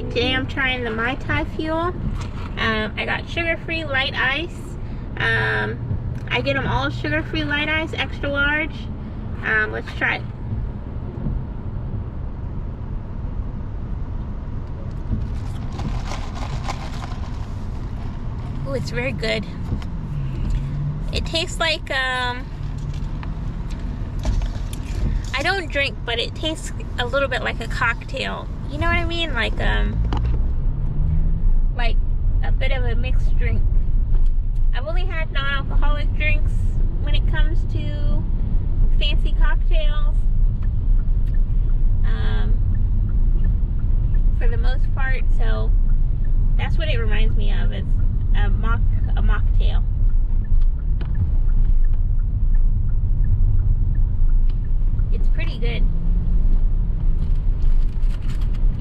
Alright, today I'm trying the Mai Tai fuel. I got sugar-free light ice. I get them all sugar-free light ice, extra large. Let's try it. Oh, it's very good. It tastes like, I don't drink, but it tastes a little bit like a cocktail. You know what I mean? Like a bit of a mixed drink. I've only had non-alcoholic drinks when it comes to fancy cocktails. For the most part, so that's what it reminds me of. It's a mocktail. It's pretty good.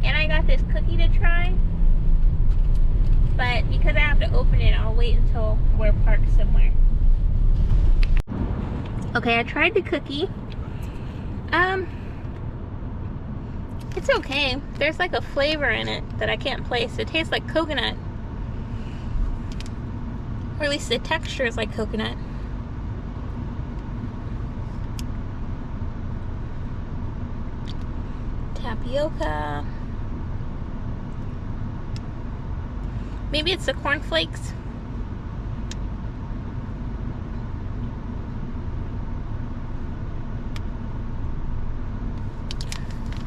And I got this cookie to try, but because I have to open it, I'll wait until we're parked somewhere. Okay, I tried the cookie. It's okay. There's like a flavor in it that I can't place. It tastes like coconut. Or at least the texture is like coconut. Tapioca. Maybe it's the cornflakes.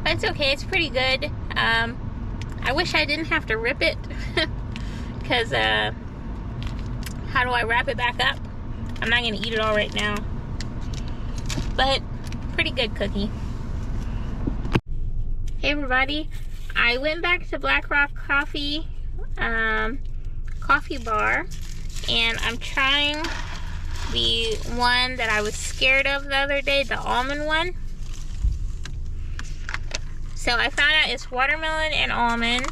But it's okay, it's pretty good. I wish I didn't have to rip it. Because, how do I wrap it back up? I'm not going to eat it all right now. But, pretty good cookie. Hey everybody, I went back to Black Rock Coffee coffee bar, and I'm trying the one that I was scared of the other day, the almond one. So I found out it's watermelon and almond.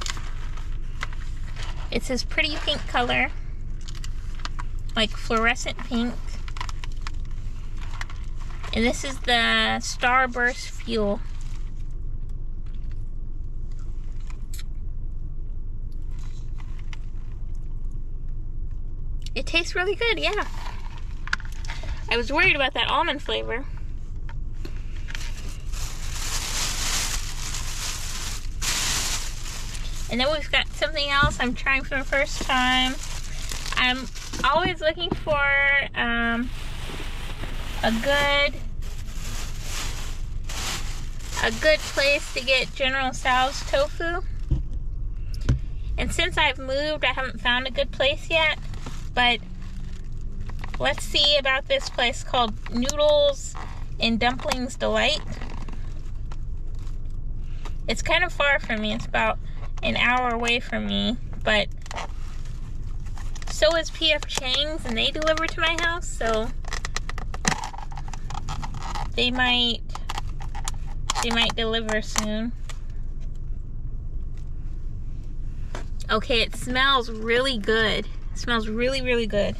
It's this pretty pink color, like fluorescent pink. And this is the Starburst Fuel. It tastes really good, yeah. I was worried about that almond flavor. And then we've got something else I'm trying for the first time. I'm always looking for a good place to get General Tso's tofu. And since I've moved, I haven't found a good place yet. But let's see about this place called Noodles and Dumplings Delight. It's kind of far from me. It's about an hour away from me. But so is P.F. Chang's, and they deliver to my house. So they might deliver soon. Okay, it smells really good. It smells really, really good.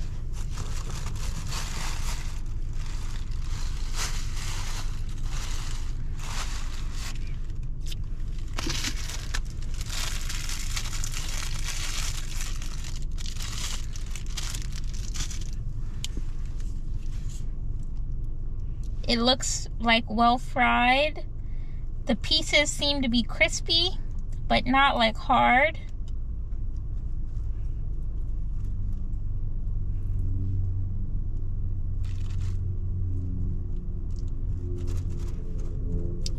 It looks like well fried. The pieces seem to be crispy, but not like hard.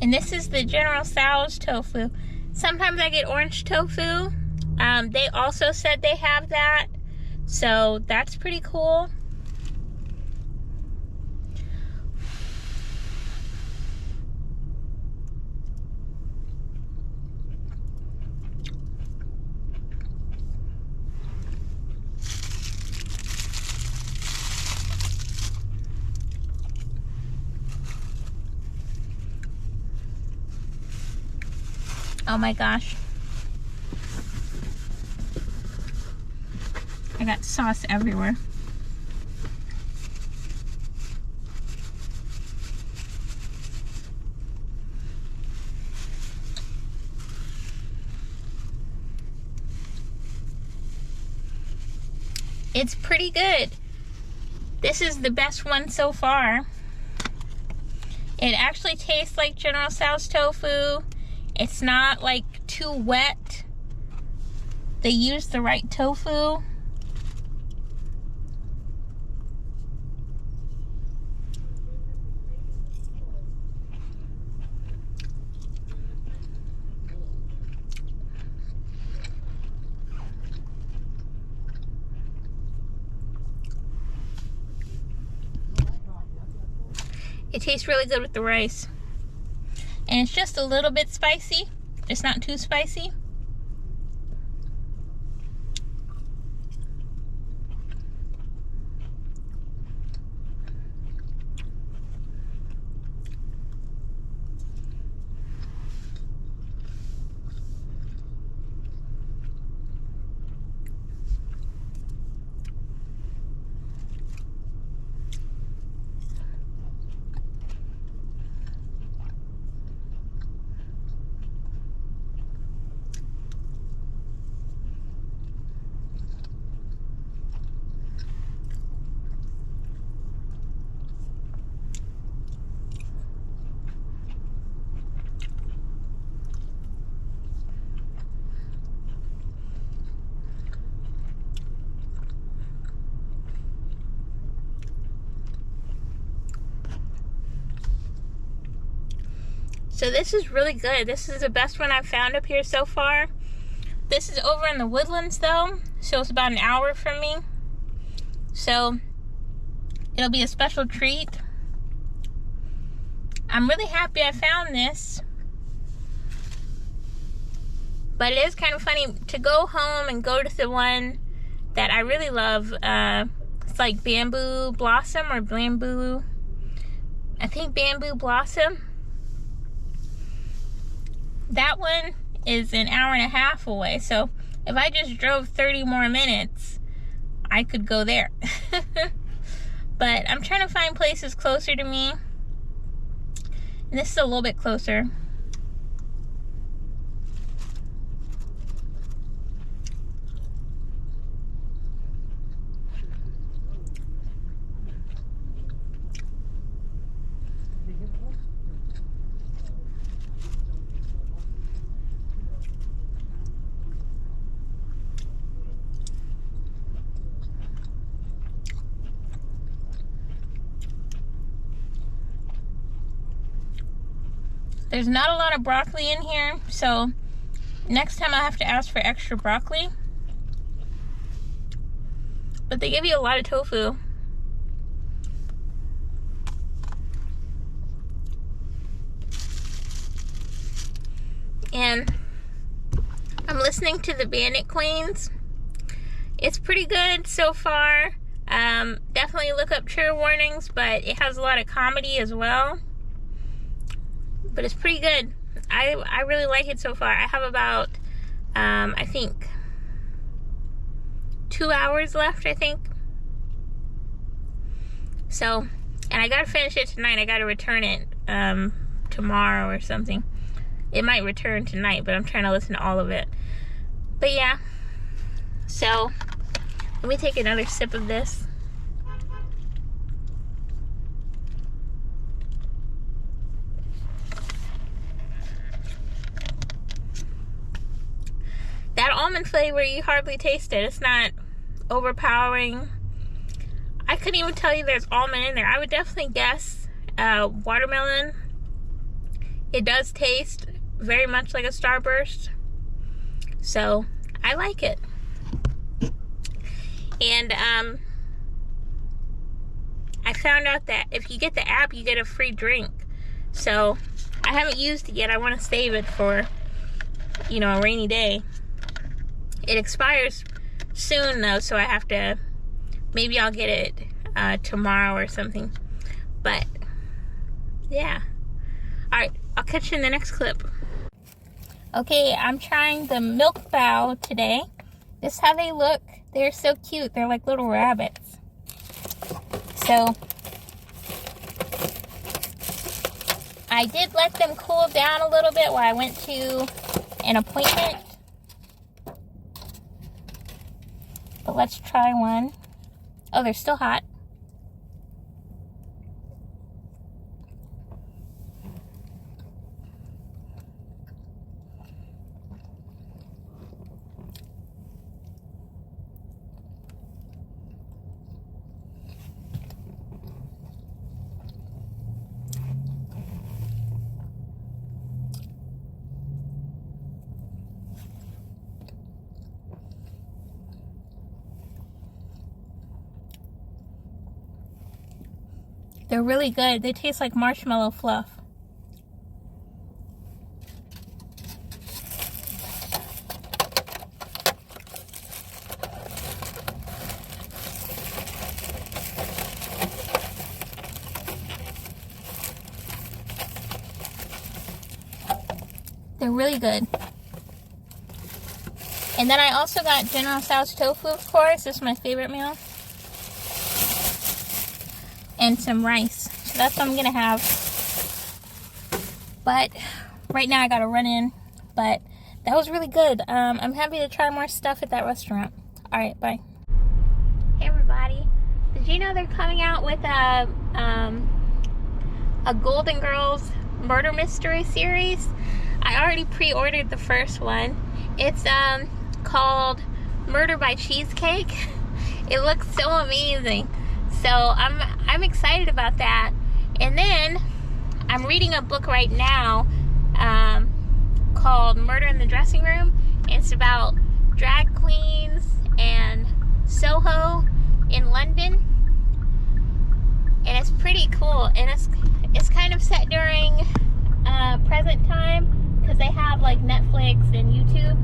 And this is the General Tso's tofu. Sometimes I get orange tofu. They also said they have that. So that's pretty cool. Oh my gosh. I got sauce everywhere. It's pretty good. This is the best one so far. It actually tastes like General Tso's tofu. It's not like too wet. They use the right tofu. It tastes really good with the rice. And it's just a little bit spicy. It's not too spicy. So this is really good. This is the best one I've found up here so far. This is over in the Woodlands though, so it's about an hour from me. So it'll be a special treat. I'm really happy I found this. But it is kind of funny to go home and go to the one that I really love. It's like Bamboo Blossom or Bamboo, I think Bamboo Blossom. That one is an hour and a half away. So if I just drove 30 more minutes, I could go there. But I'm trying to find places closer to me. And this is a little bit closer. There's not a lot of broccoli in here, so next time I'll have to ask for extra broccoli. But they give you a lot of tofu. And I'm listening to the Bandit Queens. It's pretty good so far. Definitely look up trigger warnings, but it has a lot of comedy as well. But it's pretty good. I really like it so far. I have about, I think, 2 hours left, I think. So, and I gotta finish it tonight. I gotta return it tomorrow or something. It might return tonight, but I'm trying to listen to all of it. But yeah. So, let me take another sip of this. That almond flavor, you hardly taste it. It's not overpowering. I couldn't even tell you there's almond in there. I would definitely guess watermelon. It does taste very much like a Starburst. So, I like it. And I found out that if you get the app, you get a free drink. So, I haven't used it yet. I want to save it for, you know, a rainy day. It expires soon though, so I have to, maybe I'll get it tomorrow or something. But yeah. Alright, I'll catch you in the next clip. Okay, I'm trying the milk bao today. This is how they look. They're so cute. They're like little rabbits. So I did let them cool down a little bit while I went to an appointment. But let's try one. Oh, they're still hot. They're really good. They taste like marshmallow fluff. They're really good. And then I also got General Tso's tofu, of course. This is my favorite meal. And some rice. So that's what I'm gonna have. But right now I gotta run in. But that was really good. I'm happy to try more stuff at that restaurant. Alright, bye. Hey everybody. Did you know they're coming out with a Golden Girls murder mystery series? I already pre-ordered the first one. It's called Murder by Cheesecake. It looks so amazing. So I'm excited about that. And then I'm reading a book right now called Murder in the Dressing Room. It's about drag queens and Soho in London. And it's pretty cool. And it's kind of set during present time because they have like Netflix and YouTube.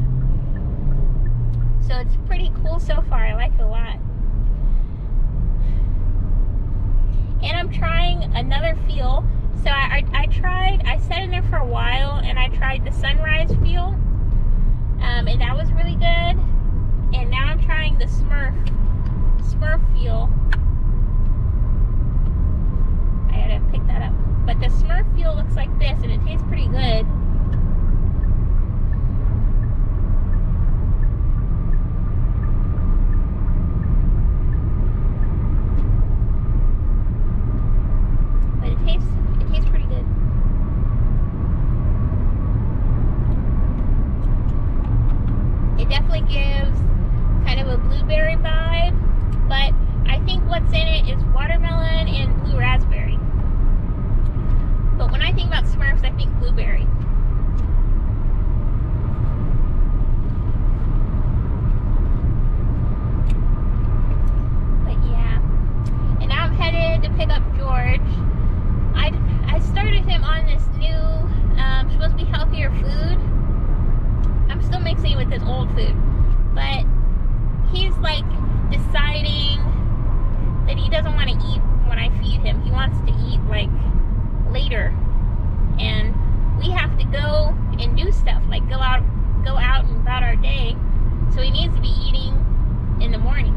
So it's pretty cool so far. I like it a lot. And I'm trying another feel. So I sat in there for a while and I tried the sunrise feel. And that was really good. And now I'm trying the Smurf feel. I gotta pick that up. But the Smurf feel looks like this and it tastes pretty good. It tastes pretty good. It definitely gives kind of a blueberry vibe, but I think what's in it is watermelon and blue raspberry. But when I think about Smurfs, I think blueberry. But yeah. And now I'm headed to pick up George. I started him on this new, supposed to be healthier food. I'm still mixing it with his old food. But he's like deciding that he doesn't want to eat when I feed him. He wants to eat like later. And we have to go and do stuff, like go out and about our day. So he needs to be eating in the morning.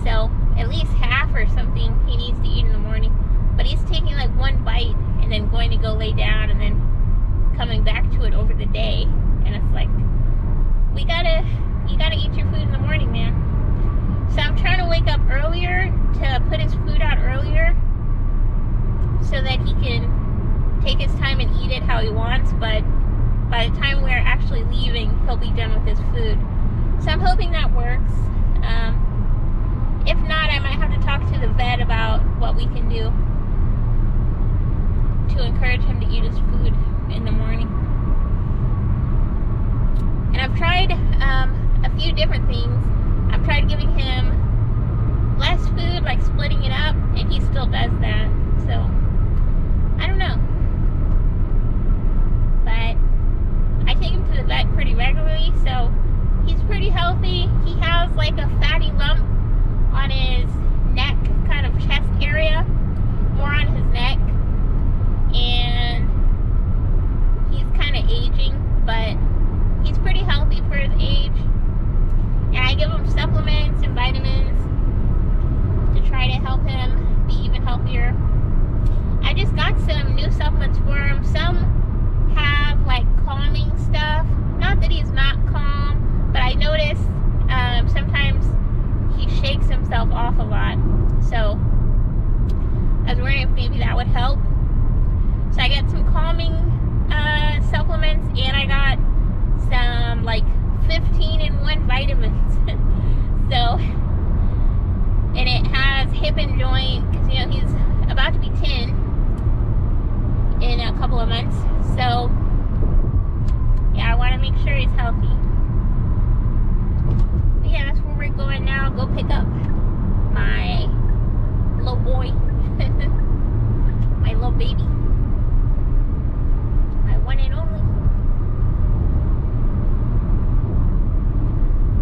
So at least half or something he needs to eat in the morning. But he's taking like one bite and then going to go lay down and then coming back to it over the day. And it's like, you gotta eat your food in the morning, man. So I'm trying to wake up earlier to put his food out earlier so that he can take his time and eat it how he wants. But by the time we're actually leaving, he'll be done with his food. So I'm hoping that works. If not, I might have to talk to the vet about what we can do to encourage him to eat his food in the morning. And I've tried a few different things. I've tried giving him less food, like splitting it up, and he still does that. So, I don't know. But I take him to the vet pretty regularly, so he's pretty healthy. He has like a fatty lump on his neck, kind of chest area, more on his neck. And he's kind of aging, but he's pretty healthy for his age. And I give him supplements and vitamins to try to help him be even healthier. I just got some new supplements for him. Some have like calming stuff. Not that he's not calm, but I notice sometimes he shakes himself off a lot. So I was wondering if maybe that would help. So I got some calming supplements, and I got some like 15-in-1 vitamins. So, and it has hip and joint, because you know he's about to be 10 in a couple of months. So yeah, I want to make sure he's healthy. But yeah, that's where we're going now. Go pick up my little boy. My little baby. My one and only.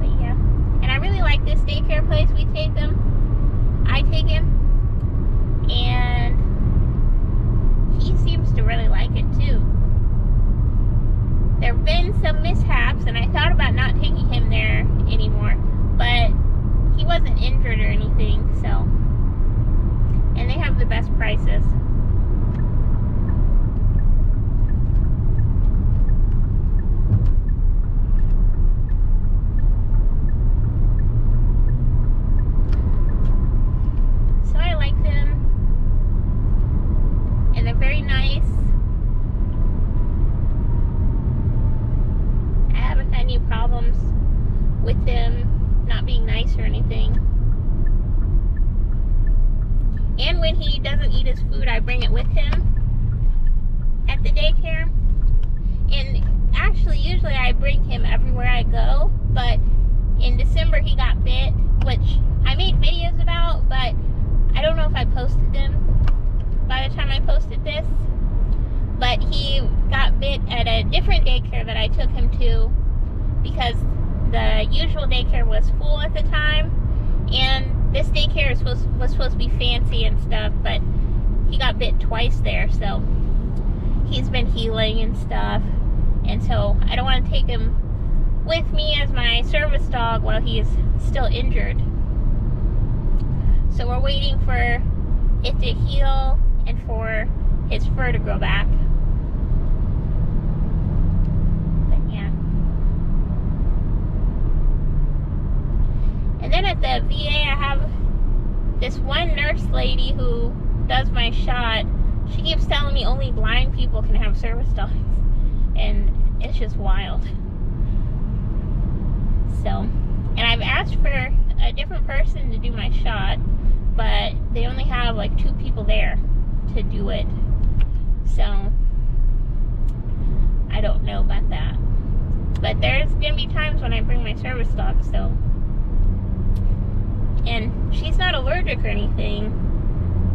But yeah. And I really like this daycare place we take him. I take him. And he seems to really like it too. There have been some mishaps, and I thought about not taking him there anymore. But he wasn't injured or anything, so. And they have the best prices. So I like them. And they're very nice. I haven't had any problems with them not being nice or anything. And when he doesn't eat his food, I bring it with him at the daycare. And actually, usually I bring him everywhere I go. But in December, he got bit, which I made videos about, but I don't know if I posted them by the time I posted this. But he got bit at a different daycare that I took him to, because the usual daycare was full at the time. And this daycare was supposed to be fancy and stuff, but he got bit twice there, so he's been healing and stuff. And so I don't want to take him with me as my service dog while he is still injured. So we're waiting for it to heal and for his fur to grow back. But yeah. And then at the VA, I have this one nurse lady who does my shot. She keeps telling me only blind people can have service dogs. And it's just wild. So, and I've asked for a different person to do my shot, but they only have like 2 people there to do it. So, I don't know about that. But there's gonna be times when I bring my service dog, so. And she's not allergic or anything.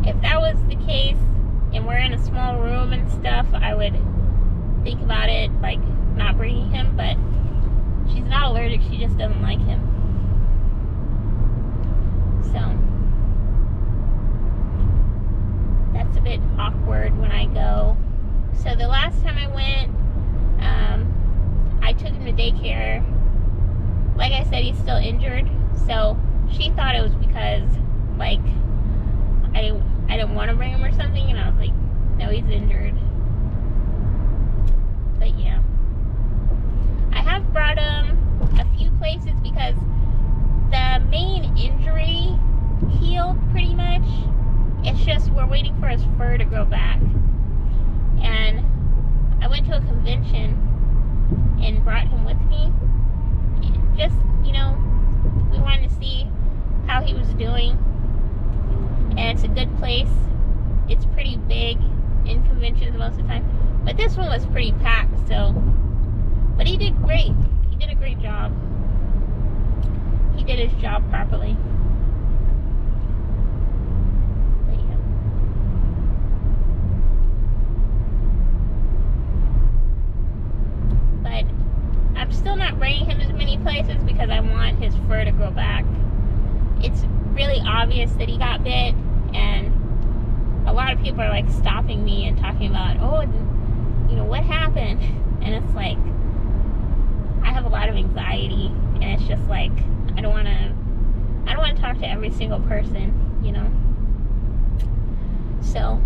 If that was the case, and we're in a small room and stuff, I would think about it, like, not bringing him, but she's not allergic, she just doesn't like him. So, that's a bit awkward when I go. So the last time I went, I took him to daycare. Like I said, he's still injured, so she thought it was because, like, I didn't want to bring him or something, and I was like, no, he's injured. But yeah. I have brought him a few places because the main injury healed pretty much. It's just we're waiting for his fur to grow back. And I went to a convention and brought him with me. Just, you know, we wanted to see how he was doing. And it's a good place. It's pretty big in conventions most of the time. But this one was pretty packed, so. But he did great. He did a great job. He did his job properly. But yeah. But I'm still not bringing him as many places because I want his fur to grow back. It's really obvious that he got bit, and a lot of people are like stopping me and talking about, oh, you know, what happened? And it's like, I have a lot of anxiety, and it's just like, I don't want to talk to every single person, you know. So,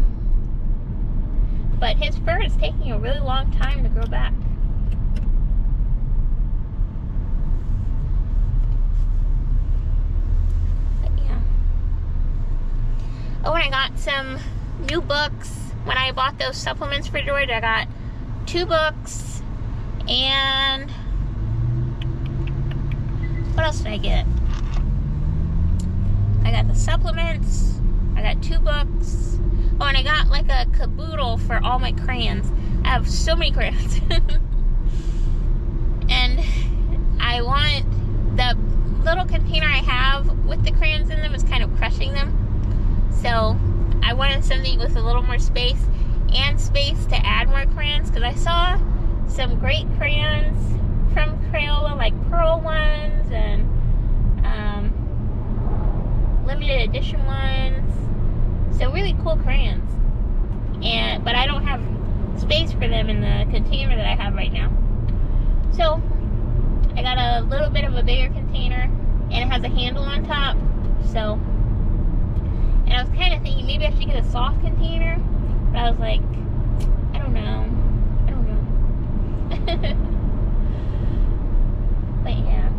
but his fur is taking a really long time to grow back. Oh, and I got some new books. When I bought those supplements for George, I got 2 books. And what else did I get? I got the supplements. I got 2 books. Oh, and I got like a caboodle for all my crayons. I have so many crayons. And I want the little container I have with the crayons in them is kind of crushing them. So I wanted something with a little more space and space to add more crayons, because I saw some great crayons from Crayola, like pearl ones and limited edition ones. So really cool crayons. But I don't have space for them in the container that I have right now. So I got a little bit of a bigger container, and it has a handle on top. So, and I was kind of thinking maybe I should get a soft container, but I was like, I don't know. But yeah.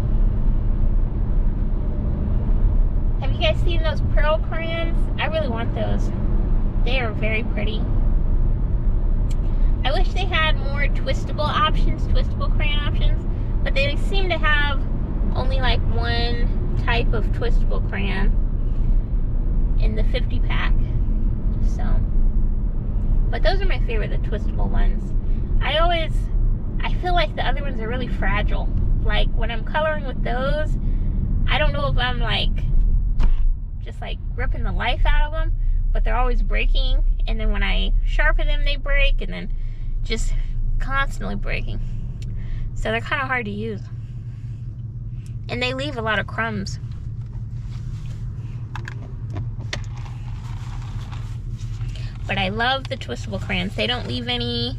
Have you guys seen those pearl crayons? I really want those. They are very pretty. I wish they had more twistable crayon options, but they seem to have only like one type of twistable crayon in the 50 pack. So, but those are my favorite, the twistable ones. I feel like the other ones are really fragile. Like when I'm coloring with those, I don't know if I'm like just like ripping the life out of them, but they're always breaking, and then when I sharpen them they break, and then just constantly breaking. So they're kind of hard to use, and they leave a lot of crumbs. But I love the twistable crayons. They don't leave any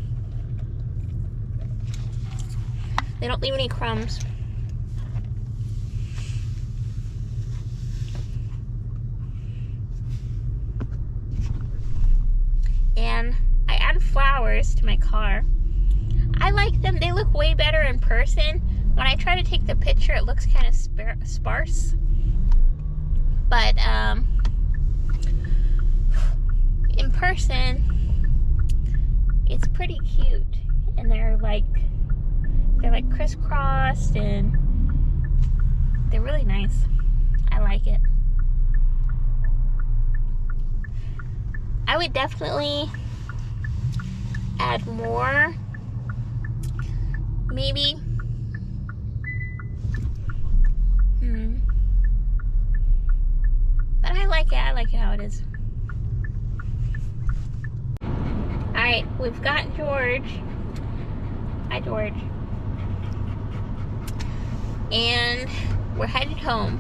crumbs. And I added flowers to my car. I like them. They look way better in person. When I try to take the picture, it looks kind of sparse. But in person, it's pretty cute. And they're like crisscrossed, and they're really nice. I like it. I would definitely add more, maybe. But I like it. I like it how it is. Alright, we've got George. Hi, George. And we're headed home.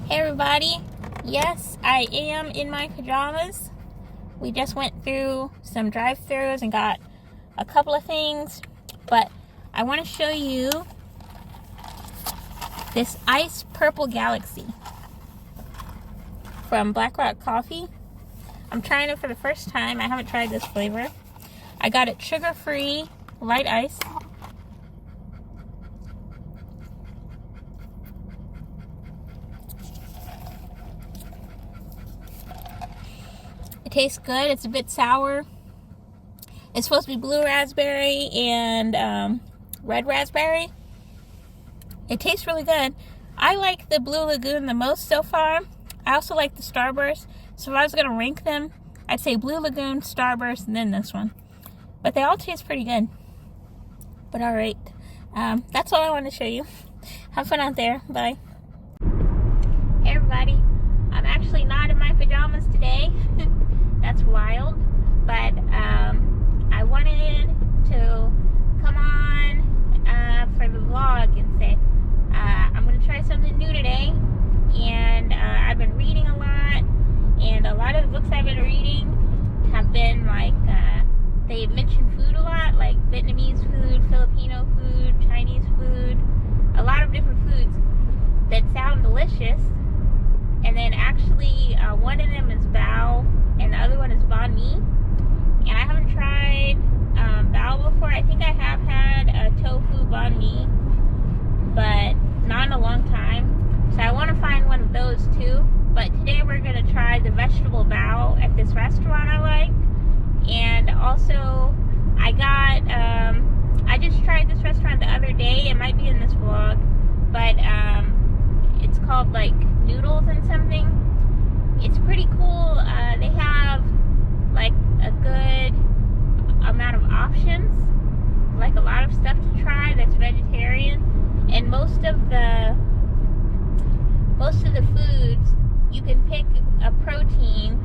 Hey, everybody. Yes, I am in my pajamas. We just went through some drive-thrus and got a couple of things, but I want to show you this Ice Purple Galaxy from Black Rock Coffee. I'm trying it for the first time. I haven't tried this flavor. I got it sugar-free, light ice. It tastes good. It's a bit sour. It's supposed to be blue raspberry and red raspberry. It tastes really good. I like the Blue Lagoon the most so far. I also like the Starburst. So if I was going to rank them, I'd say Blue Lagoon, Starburst, and then this one. But they all taste pretty good. But alright. That's all I wanted to show you. Have fun out there. Bye. Hey everybody. I'm actually not in my pajamas today. That's wild. But I wanted to come on for the vlog and say I'm going to try something new today. And I've been reading a lot. And a lot of the books I've been reading have been like, they mention food a lot, like Vietnamese food, Filipino food, Chinese food, a lot of different foods that sound delicious. And then actually, one of them is bao, and the other one is banh mi. And I haven't tried bao before. I think I have had a tofu banh mi, but not in a long time. So I want to find one of those too. the vegetable bao at this restaurant I like. And also, I just tried this restaurant the other day. It might be in this vlog, but it's called like Noodles and something. It's pretty cool. They have like a good amount of options, like a lot of stuff to try that's vegetarian, and most of the foods you can pick a protein,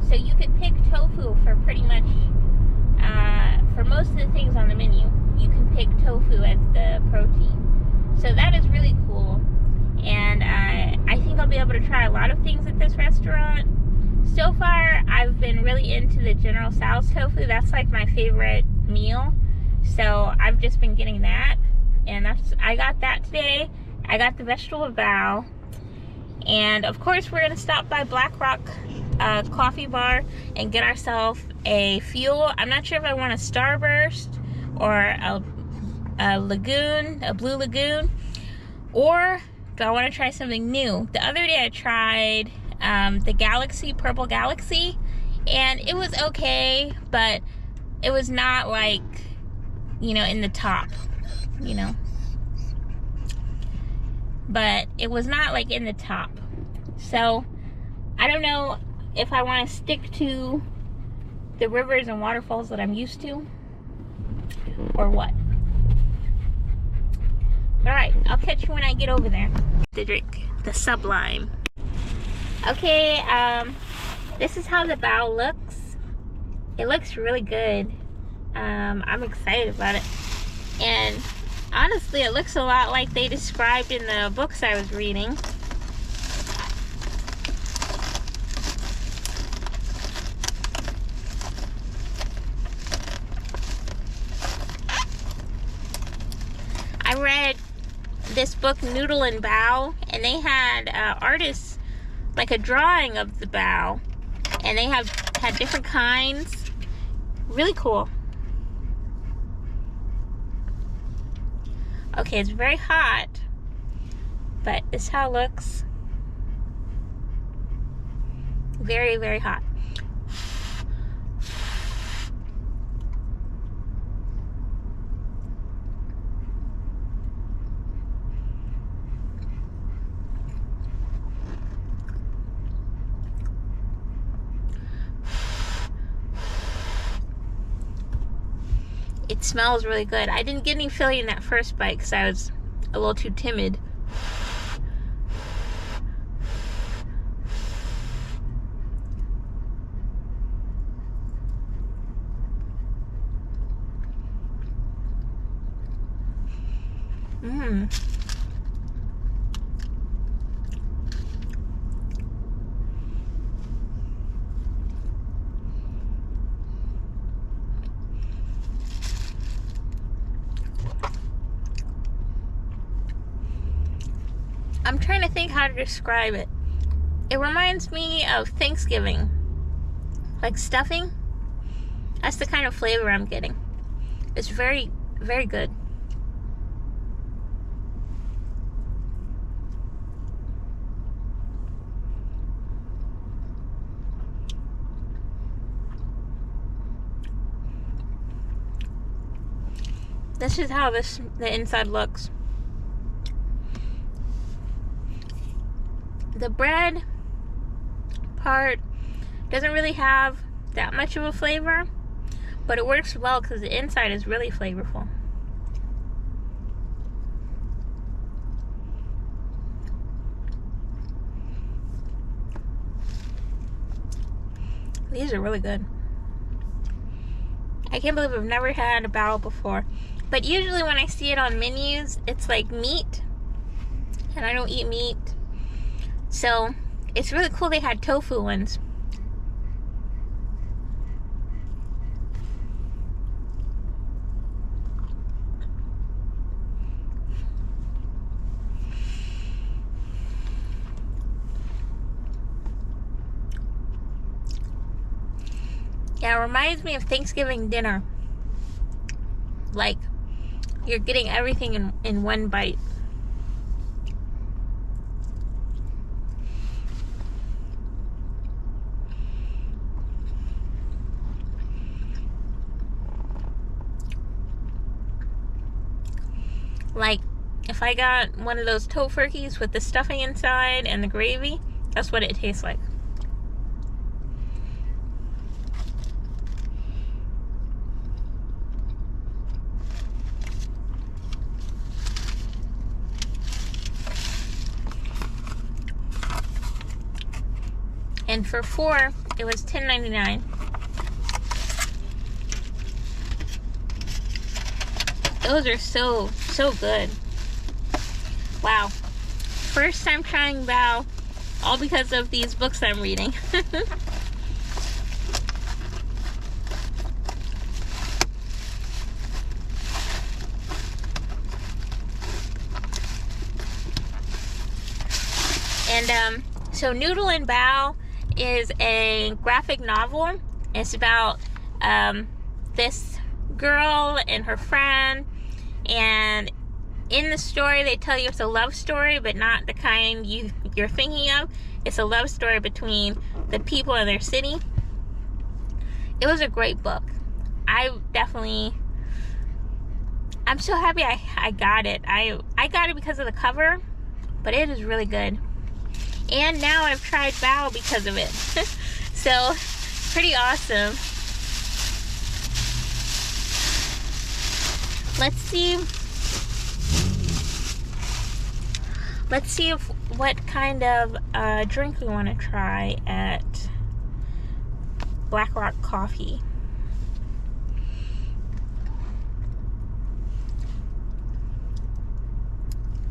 so you could pick tofu for pretty much for most of the things on the menu. You can pick tofu as the protein, so that is really cool. And I think I'll be able to try a lot of things at this restaurant. So far, I've been really into the General Tso's tofu. That's like my favorite meal. So I've just been getting that. And I got that today. I got the vegetable bao. And of course, we're going to stop by Black Rock Coffee Bar and get ourselves a fuel. I'm not sure if I want a Starburst or a Lagoon, a Blue Lagoon. Or do I want to try something new? The other day I tried the Purple Galaxy, and it was okay, but it was not like, in the top, but it was not like in the top. So I don't know if I want to stick to the rivers and waterfalls that I'm used to or what. Alright, I'll catch you when I get over there. To drink the Sublime. Okay, this is how the bao looks. It looks really good. I'm excited about it. And honestly, it looks a lot like they described in the books I was reading. I read this book, Noodle and Bao, and they had artists, like a drawing of the bao, and they had different kinds. Really cool. Okay, it's very hot, but this is how it looks. Very, very hot. It smells really good. I didn't get any feeling in that first bite because I was a little too timid. I'm trying to think how to describe it. It reminds me of Thanksgiving. Like stuffing. That's the kind of flavor I'm getting. It's very, very good. This is how the inside looks. The bread part doesn't really have that much of a flavor, but it works well because the inside is really flavorful. These are really good. I can't believe I've never had a bao before. But usually when I see it on menus, it's like meat, and I don't eat meat. So it's really cool they had tofu ones. Yeah, it reminds me of Thanksgiving dinner. Like, you're getting everything in one bite. Like, if I got one of those tofurkeys with the stuffing inside and the gravy, that's what it tastes like. And for 4, it was $10.99. Those are so good. Wow. First time trying bao, all because of these books I'm reading. And so Noodle and Bao is a graphic novel. It's about this girl and her friend, and in the story they tell you it's a love story, but not the kind you're thinking of. It's a love story between the people in their city. It was a great book. I'm so happy I got it. I got it because of the cover, but it is really good. And now I've tried bao because of it. So, pretty awesome. Let's see what kind of drink we want to try at Black Rock Coffee.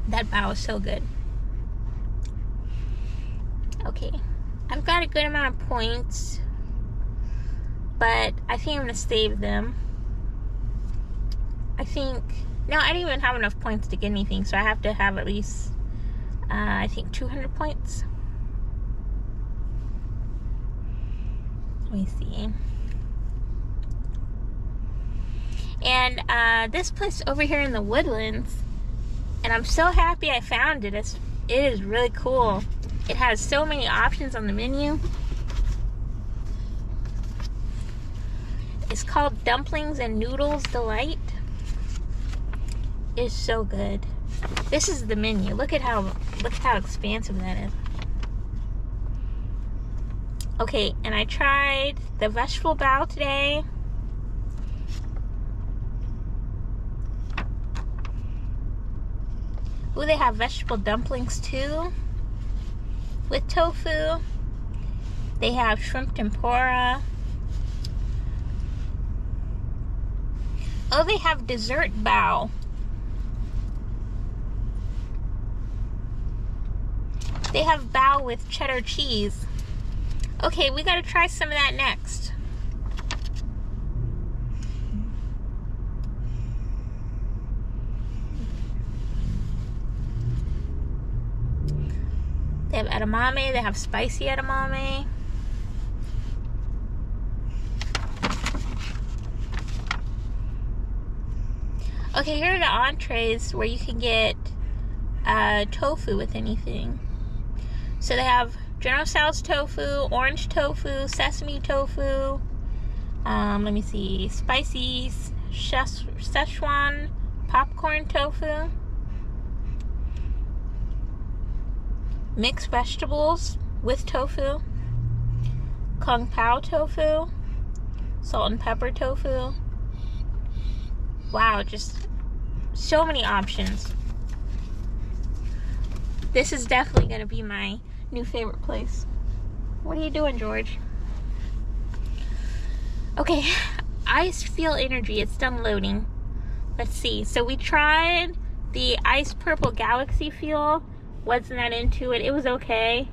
That bao is so good. Okay, I've got a good amount of points, but I think I'm going to save them. No, I didn't even have enough points to get anything, so I have to have at least, I think 200 points. Let me see. And this place over here in the Woodlands, and I'm so happy I found it. It is really cool. It has so many options on the menu. It's called Dumplings and Noodles Delight. It's so good. This is the menu. Look at how expansive that is. Okay, and I tried the vegetable bao today. Ooh, they have vegetable dumplings too, with tofu. They have shrimp tempura. Oh, they have dessert bao. They have bao with cheddar cheese. Okay, we gotta try some of that next. They have edamame, they have spicy edamame. Okay, here are the entrees where you can get tofu with anything. So they have General Tso's tofu, orange tofu, sesame tofu. Let me see, spicy Szechuan popcorn tofu. Mixed vegetables with tofu. Kung Pao tofu. Salt and pepper tofu. Wow, just so many options. This is definitely going to be my new favorite place. What are you doing, George? Okay, Ice Feel Energy. It's done loading. Let's see. So we tried the Ice Purple Galaxy Feel. Wasn't that into it. It was okay.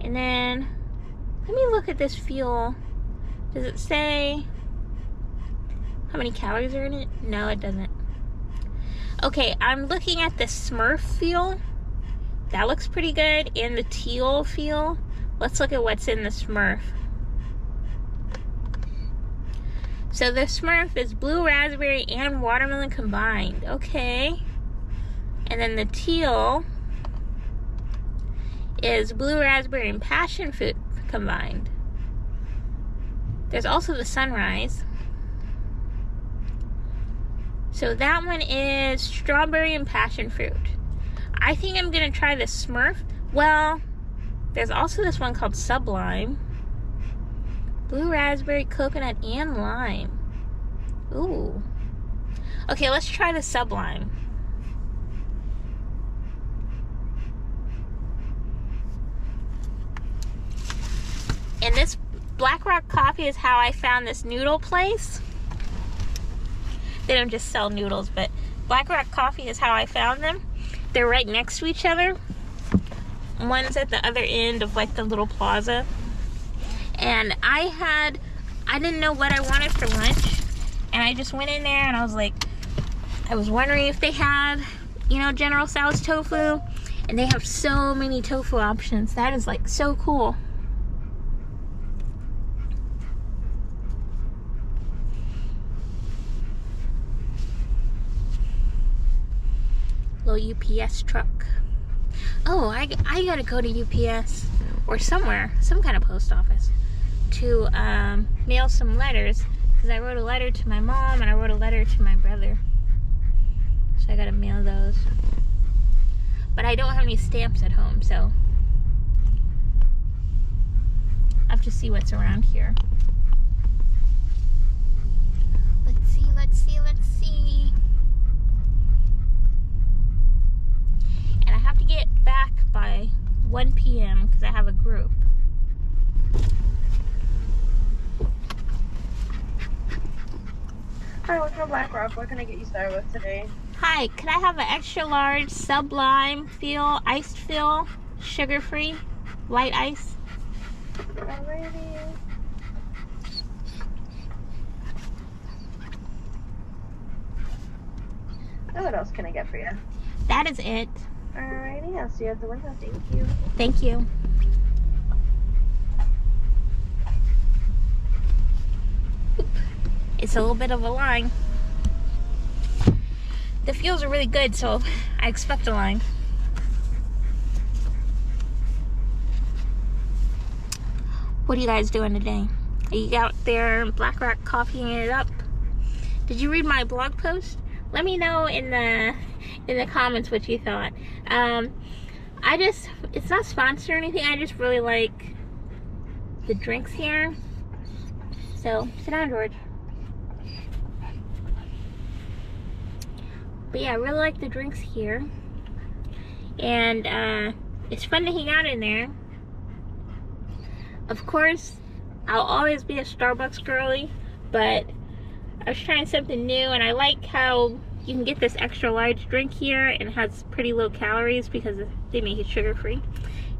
And then, let me look at this Feel. Does it say how many calories are in it? No, it doesn't. Okay, I'm looking at the Smurf Feel. That looks pretty good. And the Teal Feel. Let's look at what's in the Smurf. So the Smurf is blue raspberry and watermelon combined. Okay. And then the Teal is blue raspberry and passion fruit combined. There's also the Sunrise. So that one is strawberry and passion fruit. I think I'm gonna try the Smurf. Well, there's also this one called Sublime. Blue raspberry, coconut, and lime. Ooh. Okay, let's try the Sublime. And this Black Rock Coffee is how I found this noodle place. They don't just sell noodles, but Black Rock Coffee is how I found them. They're right next to each other. One's at the other end of like the little plaza. And I didn't know what I wanted for lunch. And I just went in there and I was like, I was wondering if they had, you know, General Tso's tofu. And they have so many tofu options. That is like so cool. Little UPS truck. Oh, I gotta go to UPS or somewhere, some kind of post office, to mail some letters, because I wrote a letter to my mom and I wrote a letter to my brother. So I gotta mail those. But I don't have any stamps at home, so I have to see what's around here. Let's see, let's see, let's see. And I have to get back by 1 p.m. because I have a group. Hi, welcome to Black Rock. What can I get you started with today? Hi, could I have an extra large Sublime fill, iced fill, sugar-free, light ice? Alrighty. And what else can I get for you? That is it. Alrighty, I'll see you at the window. Thank you. Thank you. Oop. It's a little bit of a line. The fuels are really good, so I expect a line. What are you guys doing today? Are you out there Black Rock coffeeing it up? Did you read my blog post? Let me know in the comments what you thought. It's not sponsored or anything. I just really like the drinks here. So sit down, George. But yeah, I really like the drinks here. And it's fun to hang out in there. Of course, I'll always be a Starbucks girly, but I was trying something new, and I like how you can get this extra large drink here, and it has pretty low calories because they make it sugar-free.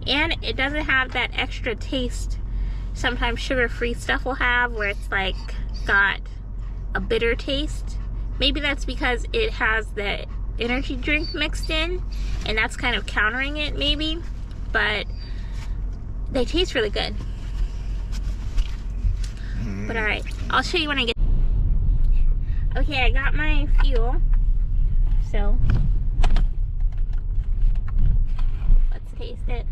And it doesn't have that extra taste sometimes sugar-free stuff will have, where it's like got a bitter taste. Maybe that's because it has the energy drink mixed in, and that's kind of countering it maybe, but they taste really good. But alright, I'll show you when I get. Okay, I got my fuel, so let's taste it.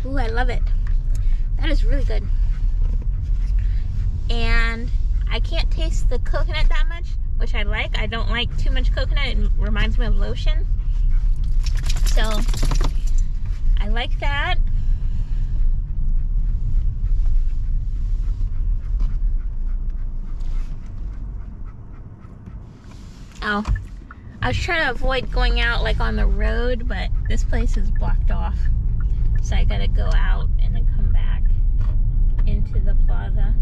Ooh, I love it. That is really good. And I can't taste the coconut that much, which I like. I don't like too much coconut. It reminds me of lotion. So I like that. Oh, I was trying to avoid going out like on the road, but this place is blocked off. So I gotta go out and then come back into the plaza.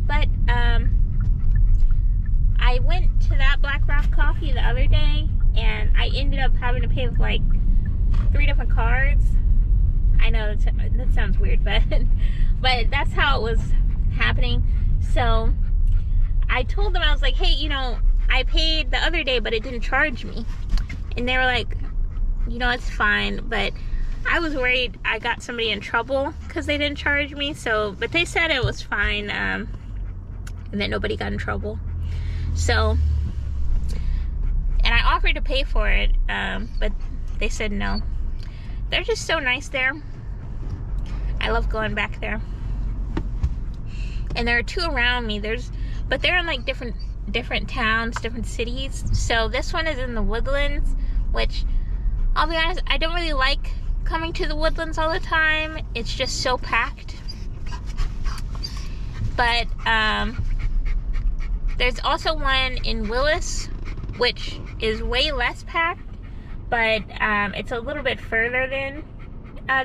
But I went to that Black Rock Coffee the other day, and I ended up having to pay with like 3 different cards. I know that sounds weird, but that's how it was happening. So I told them, I was like, hey, you know, I paid the other day, but it didn't charge me. And they were like, you know, it's fine. But I was worried I got somebody in trouble because they didn't charge me. So, but they said it was fine, and that nobody got in trouble. So, and I offered to pay for it, but they said no. They're just so nice there. I love going back there. And there are two around me. But they're in like different towns, different cities. So this one is in the Woodlands, which I'll be honest, I don't really like coming to the Woodlands all the time. It's just so packed. But there's also one in Willis, which is way less packed, but it's a little bit further than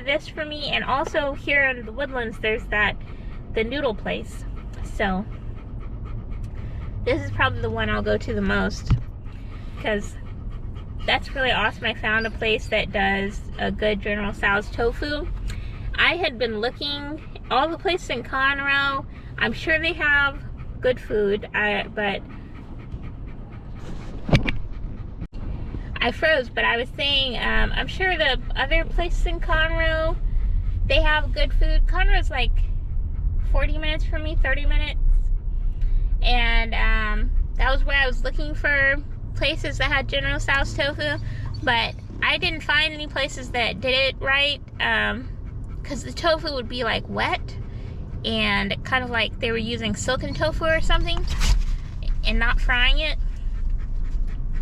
this for me. And also here in the Woodlands, there's the noodle place. So this is probably the one I'll go to the most, because that's really awesome. I found a place that does a good General Tso's tofu. I had been looking all the places in Conroe. I'm sure they have good food, but I froze. But I was saying, I'm sure the other places in Conroe, they have good food. Conroe's like 40 minutes from me, 30 minutes. And that was where I was looking for places that had General Tso's tofu, but I didn't find any places that did it right, because the tofu would be like wet and kind of like they were using silken tofu or something and not frying it.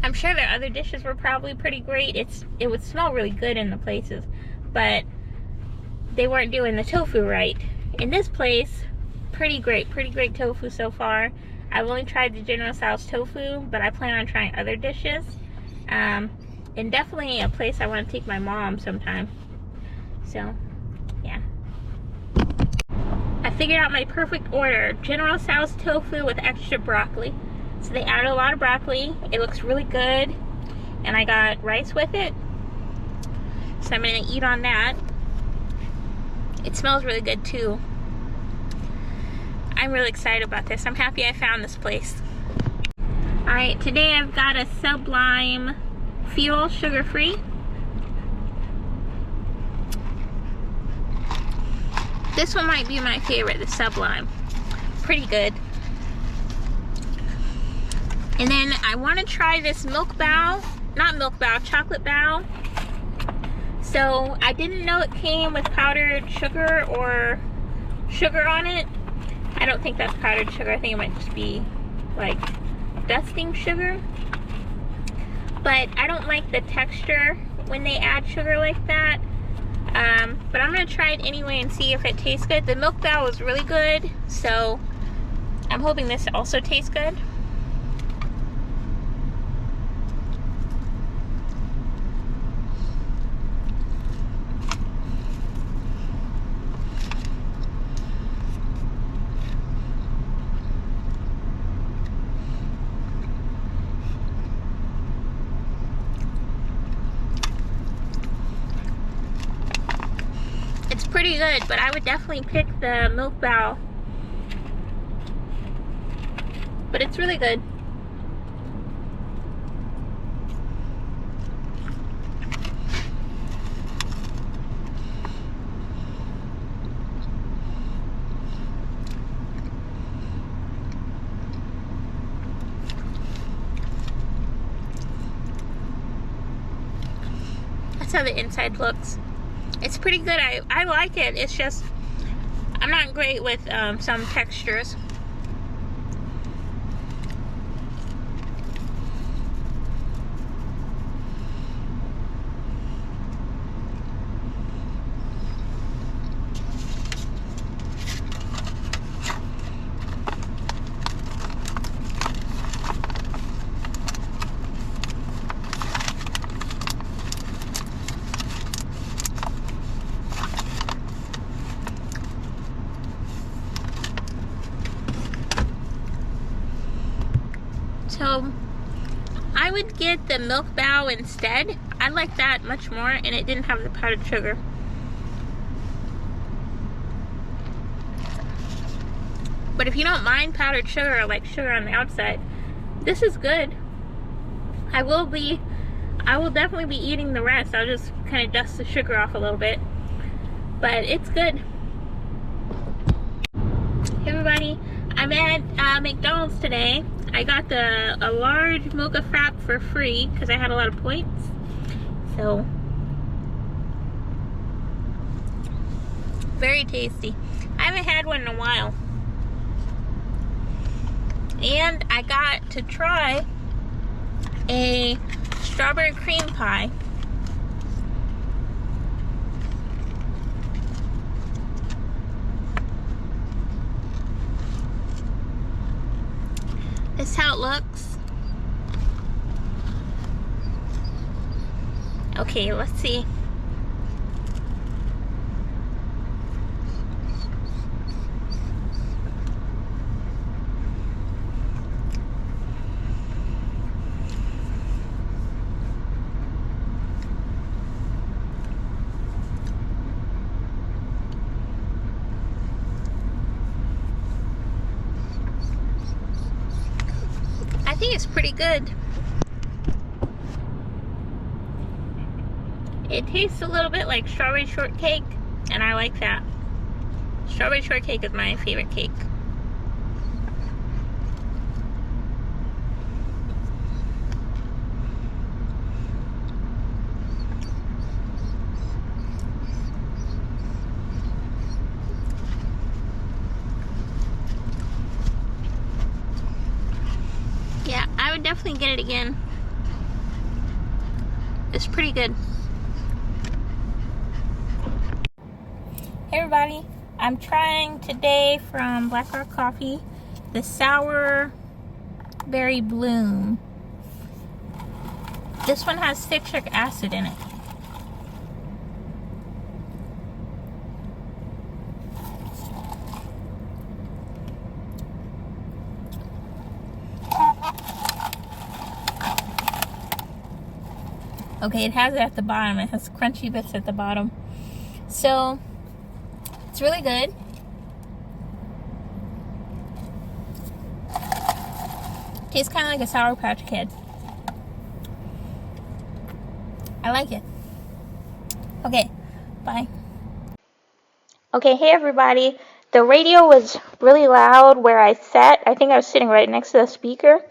I'm sure their other dishes were probably pretty great. It would smell really good in the places, but they weren't doing the tofu right. In this place, pretty great tofu so far. I've only tried the General Tso's tofu, but I plan on trying other dishes. And definitely a place I want to take my mom sometime. So, yeah. I figured out my perfect order. General Tso's tofu with extra broccoli. So they added a lot of broccoli. It looks really good. And I got rice with it. So I'm going to eat on that. It smells really good too. I'm really excited about this. I'm happy I found this place. Alright, today I've got a Sublime Fuel sugar-free. This one might be my favorite, the Sublime. Pretty good. And then I want to try this chocolate bao. So I didn't know it came with powdered sugar or sugar on it. I don't think that's powdered sugar. I think it might just be like dusting sugar. But I don't like the texture when they add sugar like that. But I'm going to try it anyway and see if it tastes good. The milk bao was really good, so I'm hoping this also tastes good. Pretty good, but I would definitely pick the milk bao. But it's really good. That's how the inside looks. It's pretty good. I like it. It's just, I'm not great with some textures. So I would get the milk bao instead. I like that much more, and it didn't have the powdered sugar. But if you don't mind powdered sugar or like sugar on the outside, this is good. I will definitely be eating the rest. I'll just kind of dust the sugar off a little bit. But it's good. Hey everybody, I'm at McDonald's today. I got a large mocha frap for free because I had a lot of points. So Very tasty. I haven't had one in a while. And I got to try a strawberry cream pie. This is how it looks. Okay, let's see. I think it's pretty good. It tastes a little bit like strawberry shortcake, and I like that. Strawberry shortcake is my favorite cake. Yeah, I would definitely get it again. It's pretty good. Hey everybody, I'm trying today from Black Rock Coffee the Sour Berry Bloom. This one has citric acid in it. Okay, it has it at the bottom. It has crunchy bits at the bottom. So, it's really good. Tastes kind of like a Sour Patch Kid. I like it. Okay, bye. Okay, hey everybody. The radio was really loud where I sat. I think I was sitting right next to the speaker.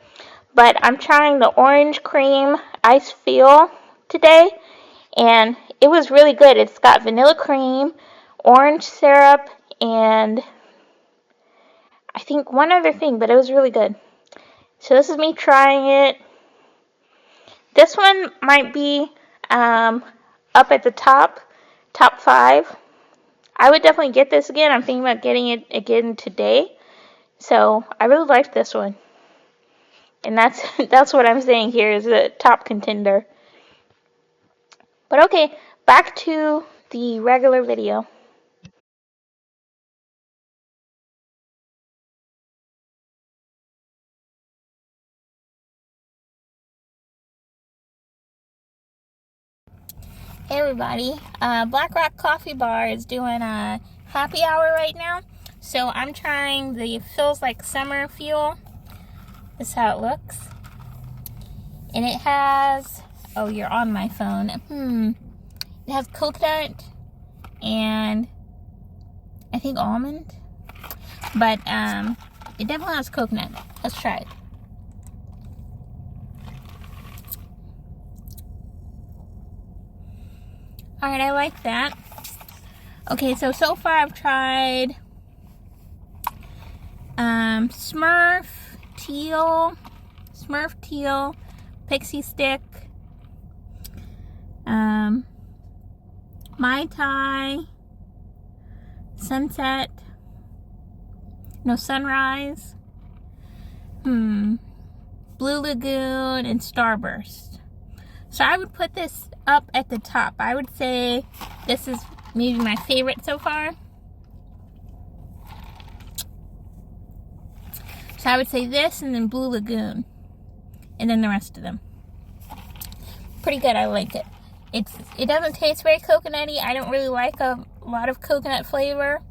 But I'm trying the orange cream ice feel today, and it was really good. It's got vanilla cream, orange syrup, and I think one other thing, but it was really good. So this is me trying it. This one might be up at the top 5. I would definitely get this again. I'm thinking about getting it again today. So I really liked this one. And that's what I'm saying here is the top contender. But okay, back to the regular video. Hey everybody, Black Rock Coffee Bar is doing a happy hour right now. So I'm trying the Feels Like Summer Fuel. This is how it looks. And it has, oh, you're on my phone. It has coconut and I think almond. But it definitely has coconut. Let's try it. Alright, I like that. Okay, so far I've tried Smurf Teal, Pixie Stick, Mai Tai, Sunrise, Blue Lagoon, and Starburst. So I would put this up at the top. I would say this is maybe my favorite so far. So I would say this and then Blue Lagoon. And then the rest of them. Pretty good, I like it. It doesn't taste very coconutty. I don't really like a lot of coconut flavor.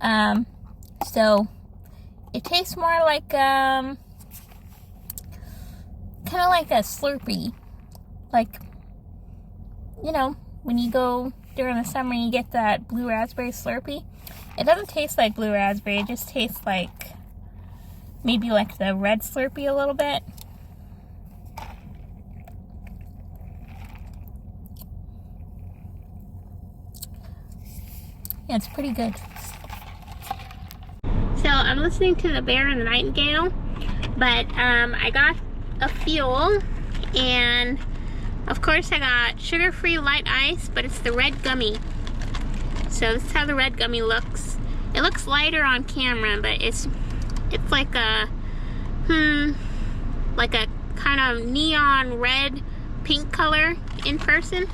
So it tastes more like kind of like a Slurpee. Like, you know, when you go during the summer and you get that blue raspberry Slurpee. It doesn't taste like blue raspberry. It just tastes like maybe like the red Slurpee a little bit. Yeah, it's pretty good. So I'm listening to the Bear and the Nightingale, but I got a fuel, and of course I got sugar-free light ice, but it's the red gummy. So this is how the red gummy looks. It looks lighter on camera, but it's like a like a kind of neon red pink color in person.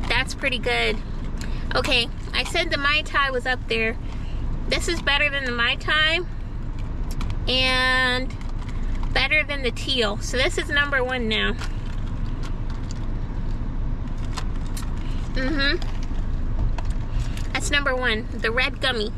That's pretty good. Okay, I said the Mai Tai was up there. This is better than the Mai Tai and better than the teal. So this is number 1 now. That's number 1, the red gummy.